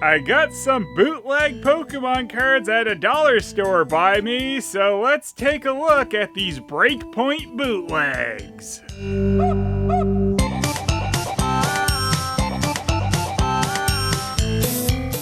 I got some bootleg Pokemon cards at a dollar store by me, so let's take a look at these Breakpoint bootlegs.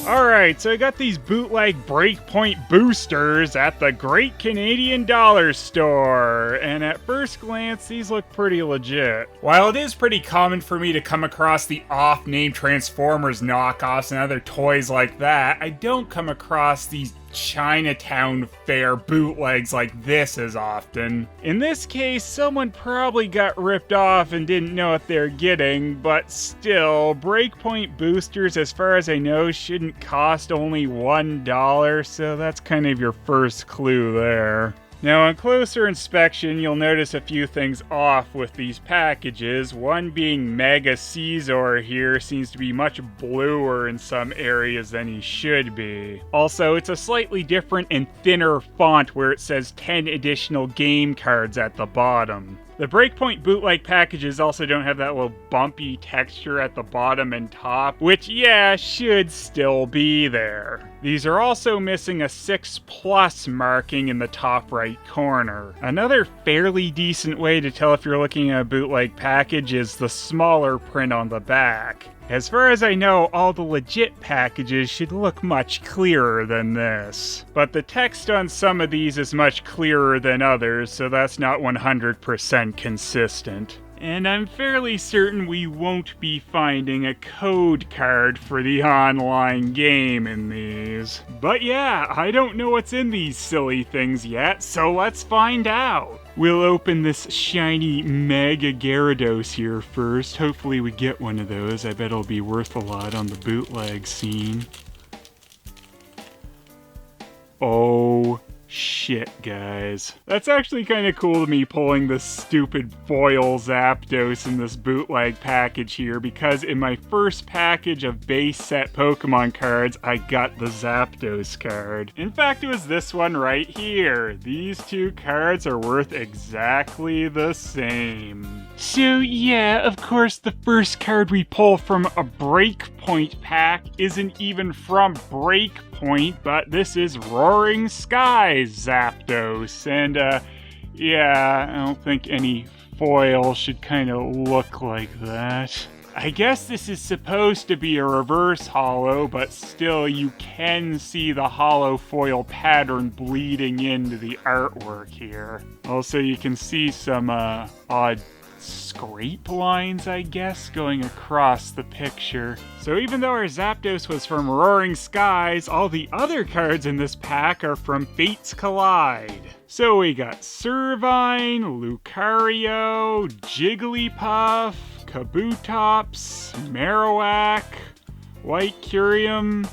Alright, so I got these bootleg Breakpoint boosters at the Great Canadian Dollar Store, and at first glance, these look pretty legit. While it is pretty common for me to come across the off-name Transformers knockoffs and other toys like that, I don't come across these Chinatown Fair bootlegs like this as often. In this case, someone probably got ripped off and didn't know what they're getting, but still, Breakpoint boosters, as far as I know, shouldn't cost only $1, so that's kind of your first clue there. Now, on closer inspection, you'll notice a few things off with these packages. One being Mega Caesar here seems to be much bluer in some areas than he should be. Also, it's a slightly different and thinner font where it says 10 additional game cards at the bottom. The Breakpoint bootleg packages also don't have that little bumpy texture at the bottom and top, which, yeah, should still be there. These are also missing a 6+ marking in the top right corner. Another fairly decent way to tell if you're looking at a bootleg package is the smaller print on the back. As far as I know, all the legit packages should look much clearer than this. But the text on some of these is much clearer than others, so that's not 100% consistent. And I'm fairly certain we won't be finding a code card for the online game in these. But yeah, I don't know what's in these silly things yet, so let's find out. We'll open this shiny Mega Gyarados here first. Hopefully we get one of those. I bet it'll be worth a lot on the bootleg scene. Oh shit, guys. That's actually kind of cool to me pulling this stupid foil Zapdos in this bootleg package here, because in my first package of base set Pokemon cards, I got the Zapdos card. In fact, it was this one right here. These two cards are worth exactly the same. So yeah, of course the first card we pull from a Breakpoint pack isn't even from Breakpoint, but this is Roaring Skies Zapdos, and yeah, I don't think any foil should kind of look like that. I guess this is supposed to be a reverse holo, but still you can see the holo foil pattern bleeding into the artwork here. Also, you can see some odd scrape lines, I guess, going across the picture. So even though our Zapdos was from Roaring Skies, all the other cards in this pack are from Fates Collide. So we got Servine, Lucario, Jigglypuff, Kabutops, Marowak, White Curium,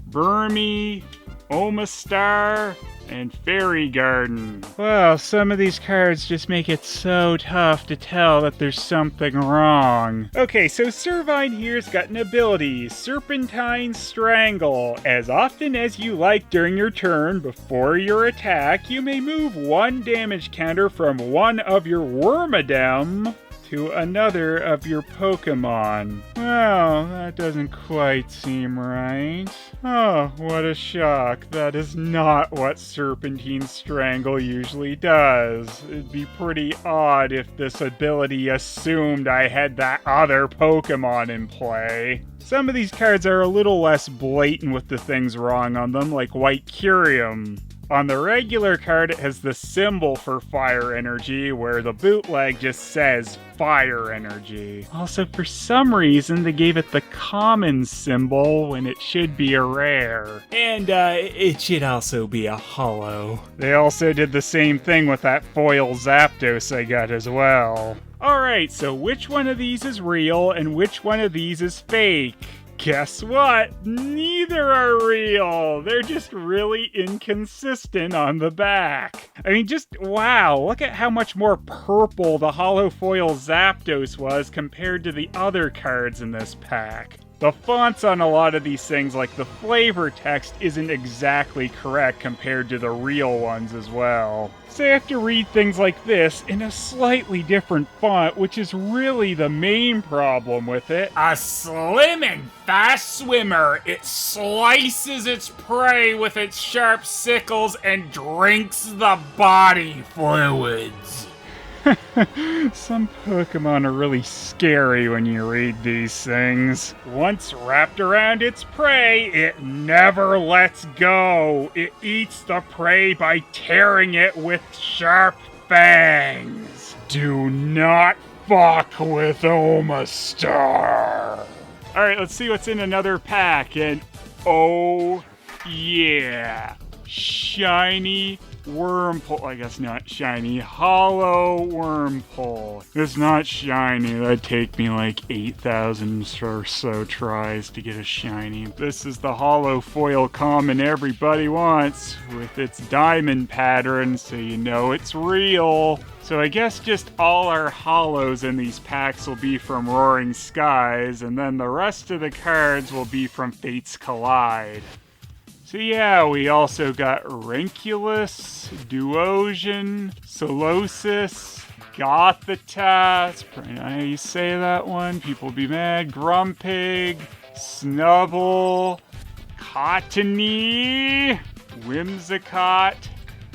Burmy, Omastar, and Fairy Garden. Well, some of these cards just make it so tough to tell that there's something wrong. Okay, so Servine here's got an ability, Serpentine Strangle. As often as you like during your turn, before your attack, you may move one damage counter from one of your Wormadam to another of your Pokemon. Well, that doesn't quite seem right. Oh, what a shock. That is not what Serpentine Strangle usually does. It'd be pretty odd if this ability assumed I had that other Pokemon in play. Some of these cards are a little less blatant with the things wrong on them, like White Curium. On the regular card, it has the symbol for fire energy, where the bootleg just says fire energy. Also, for some reason, they gave it the common symbol when it should be a rare. And it should also be a holo. They also did the same thing with that foil Zapdos I got as well. Alright, so which one of these is real and which one of these is fake? Guess what? Neither are real. They're just really inconsistent on the back. I mean, just wow, look at how much more purple the holo foil Zapdos was compared to the other cards in this pack. The fonts on a lot of these things, like the flavor text, isn't exactly correct compared to the real ones as well. So I have to read things like this in a slightly different font, which is really the main problem with it. A slim and fast swimmer, it slices its prey with its sharp sickles and drinks the body fluids. Some Pokemon are really scary when you read these things. Once wrapped around its prey, it never lets go. It eats the prey by tearing it with sharp fangs. Do not fuck with Omastar. Alright, let's see what's in another pack. And oh yeah, shiny Wormpole. I guess not shiny. Hollow Wormpole. It's not shiny. That'd take me like 8,000 or so tries to get a shiny. This is the hollow foil common everybody wants, with its diamond pattern, so you know it's real. So I guess just all our hollows in these packs will be from Roaring Skies, and then the rest of the cards will be from Fates Collide. So yeah, we also got Ranculus, Duosion, Solosis, Gothita, that's probably not how you say that one, people will be mad, Grumpig, Snubble, Cottony, Whimsicott,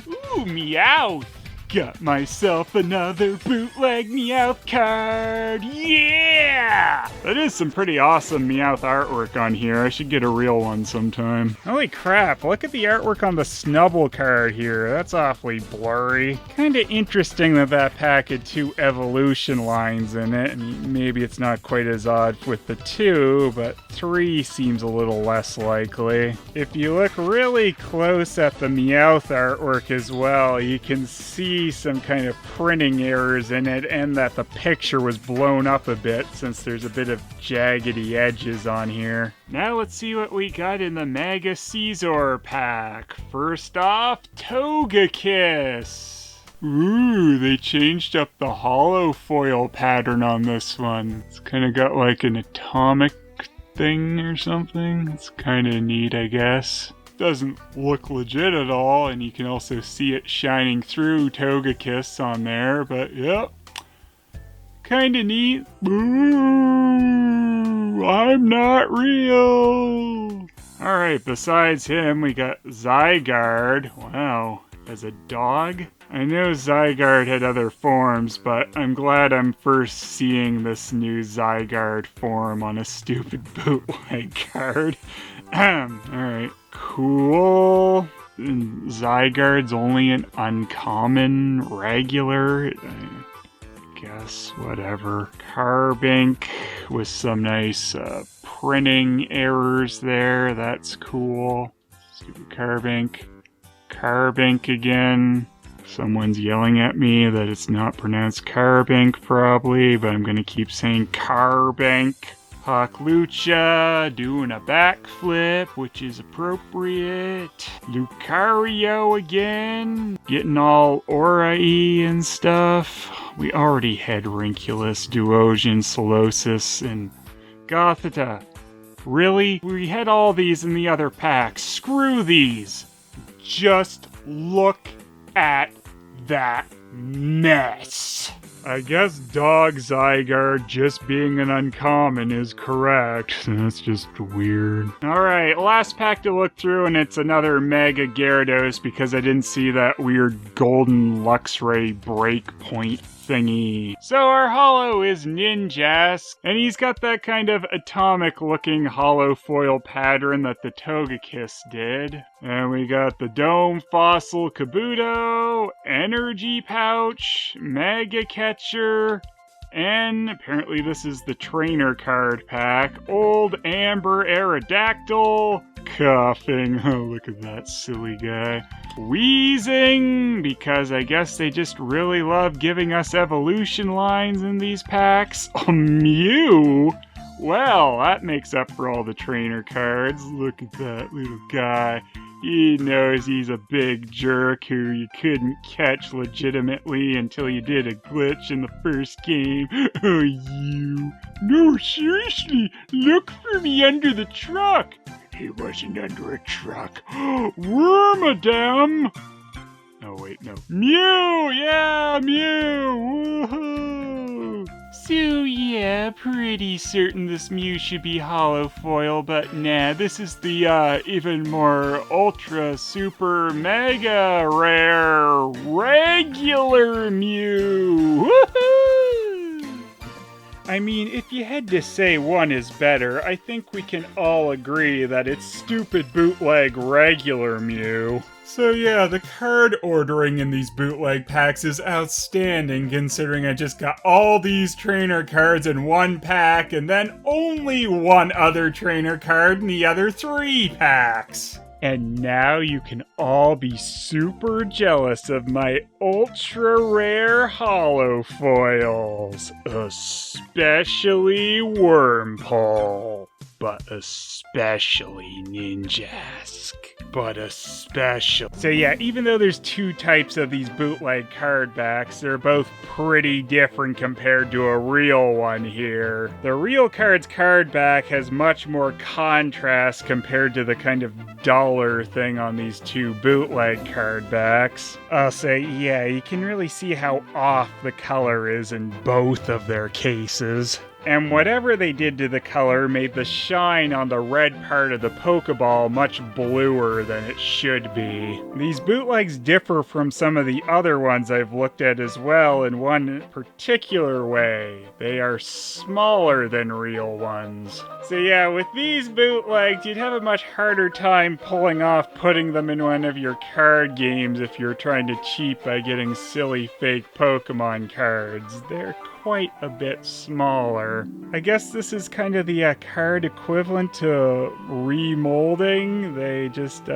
ooh, Meowth. Got myself another bootleg Meowth card, yeah! That is some pretty awesome Meowth artwork on here. I should get a real one sometime. Holy crap, look at the artwork on the Snubble card here. That's awfully blurry. Kinda interesting that pack had 2 evolution lines in it. I mean, maybe it's not quite as odd with the 2, but 3 seems a little less likely. If you look really close at the Meowth artwork as well, you can see some kind of printing errors in it, and that the picture was blown up a bit since there's a bit of jaggedy edges on here. Now let's see what we got in the Mega Caesar pack. First off, Togekiss. Ooh, they changed up the hollow foil pattern on this one. It's kind of got like an atomic thing or something. It's kind of neat, I guess. Doesn't look legit at all, and you can also see it shining through Togekiss on there, but yep, kinda neat. Ooh, I'm not real! Alright, besides him, we got Zygarde. Wow, as a dog? I know Zygarde had other forms, but I'm glad I'm first seeing this new Zygarde form on a stupid bootleg card. Alright, cool. And Zygarde's only an uncommon regular. I guess, whatever. Carbink with some nice printing errors there. That's cool. Stupid Carbink. Carbink again. Someone's yelling at me that it's not pronounced Carbink probably, but I'm gonna keep saying Carbink. Lucha doing a backflip, which is appropriate. Lucario again, getting all Aura-y and stuff. We already had Ranculus, Duosion, Solosis, and Gothita. Really? We had all these in the other packs. Screw these. Just look at that mess. I guess Dog Zygarde just being an uncommon is correct. That's just weird. Alright, last pack to look through, and it's another Mega Gyarados because I didn't see that weird golden Luxray Breakpoint thingy. So our holo is Ninjask, and he's got that kind of atomic looking hollow foil pattern that the Togekiss did. And we got the Dome Fossil Kabuto, Energy Pouch, Mega Catcher, and apparently this is the trainer card pack. Old Amber Aerodactyl, coughing, oh look at that silly guy. Wheezing, because I guess they just really love giving us evolution lines in these packs. A Mew? Well, that makes up for all the trainer cards. Look at that little guy. He knows he's a big jerk who you couldn't catch legitimately until you did a glitch in the first game. Oh, you. No, seriously, look for me under the truck. He wasn't under a truck. Wormadam! Oh, wait, no. Mew! Yeah, Mew! Woohoo! So, yeah, pretty certain this Mew should be hollow foil, but nah, this is the, even more ultra, super, mega rare, regular Mew! Woohoo! I mean, if you had to say one is better, I think we can all agree that it's stupid bootleg regular Mew. So yeah, the card ordering in these bootleg packs is outstanding considering I just got all these trainer cards in one pack and then only one other trainer card in the other 3 packs. And now you can all be super jealous of my ultra rare hollow foils, especially Wormpole, but especially Ninjask. But especially. So yeah, even though there's 2 types of these bootleg card backs, they're both pretty different compared to a real one here. The real card's card back has much more contrast compared to the kind of duller thing on these 2 bootleg card backs. I'll say, yeah, you can really see how off the color is in both of their cases. And whatever they did to the color made the shine on the red part of the Pokeball much bluer than it should be. These bootlegs differ from some of the other ones I've looked at as well in one particular way. They are smaller than real ones. So yeah, with these bootlegs, you'd have a much harder time pulling off putting them in one of your card games if you're trying to cheat by getting silly fake Pokemon cards. They're quite a bit smaller. I guess this is kind of the card equivalent to remolding. They just,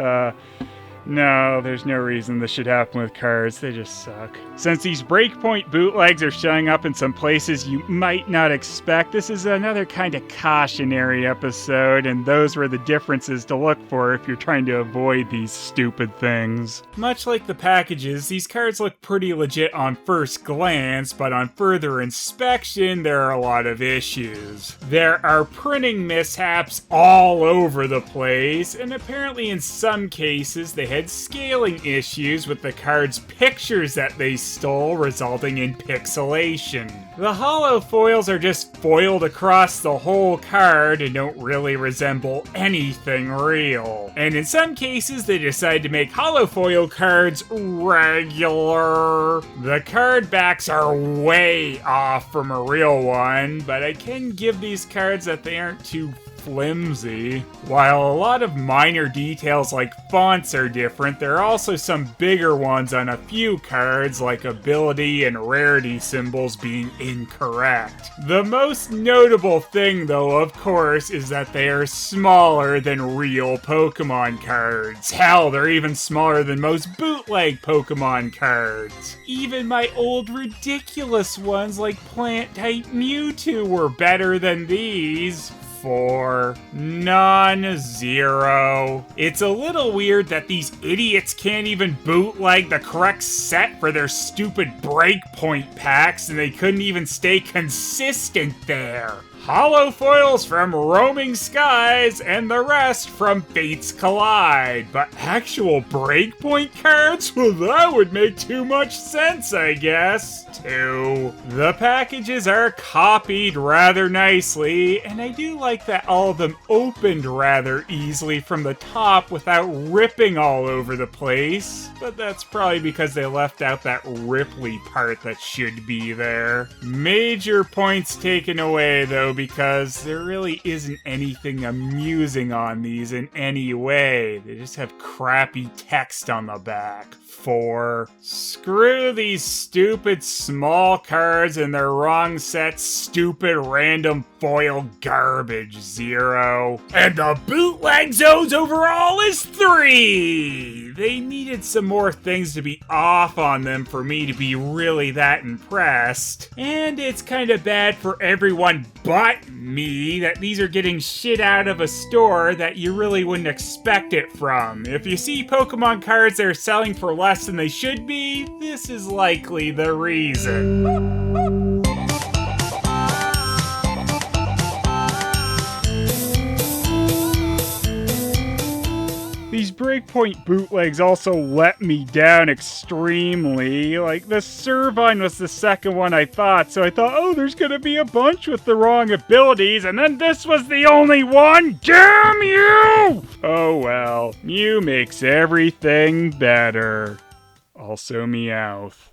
no, there's no reason this should happen with cards. They just suck. Since these Breakpoint bootlegs are showing up in some places you might not expect, this is another kind of cautionary episode, and those were the differences to look for if you're trying to avoid these stupid things. Much like the packages, these cards look pretty legit on first glance, but on further inspection, there are a lot of issues. There are printing mishaps all over the place, and apparently in some cases they had scaling issues with the card's pictures that they stole, resulting in pixelation. The hollow foils are just foiled across the whole card and don't really resemble anything real. And in some cases, they decide to make hollow foil cards regular. The card backs are way off from a real one, but I can give these cards that they aren't too flimsy. While a lot of minor details like fonts are different, there are also some bigger ones on a few cards, like ability and rarity symbols being incorrect. The most notable thing, though, of course, is that they are smaller than real Pokemon cards. Hell, they're even smaller than most bootleg Pokemon cards. Even my old ridiculous ones like Plant-type Mewtwo were better than these. 4, non-zero. It's a little weird that these idiots can't even bootleg the correct set for their stupid Breakpoint packs, and they couldn't even stay consistent there. Hollow foils from Roaming Skies, and the rest from Fates Collide. But actual Breakpoint cards? Well, that would make too much sense, I guess, too. The packages are copied rather nicely, and I do like that all of them opened rather easily from the top without ripping all over the place. But that's probably because they left out that Ripley part that should be there. Major points taken away, though, because there really isn't anything amusing on these in any way. They just have crappy text on the back. 4. Screw these stupid small cards and their wrong set stupid random foil garbage. 0. And the bootleg zones overall is 3. They needed some more things to be off on them for me to be really that impressed. And it's kind of bad for everyone but What, me? That these are getting shit out of a store that you really wouldn't expect it from. If you see Pokemon cards that are selling for less than they should be, this is likely the reason. These Breakpoint bootlegs also let me down extremely. Like, the Servine was the second one I thought, so I thought, oh, there's gonna be a bunch with the wrong abilities, and then this was the only one? Damn you! Oh well, Mew makes everything better. Also Meowth.